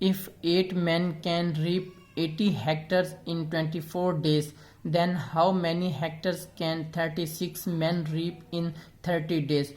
if 8 men can reap 80 hectares in 24 days, then how many hectares can 36 men reap in 30 days؟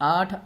8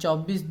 24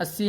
80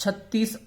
36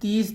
30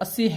80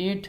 8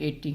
80۔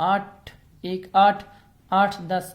8 1 8 8 10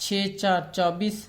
6 4 24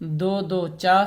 2 2 4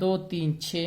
2 3 6۔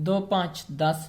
2 5 10،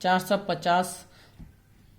450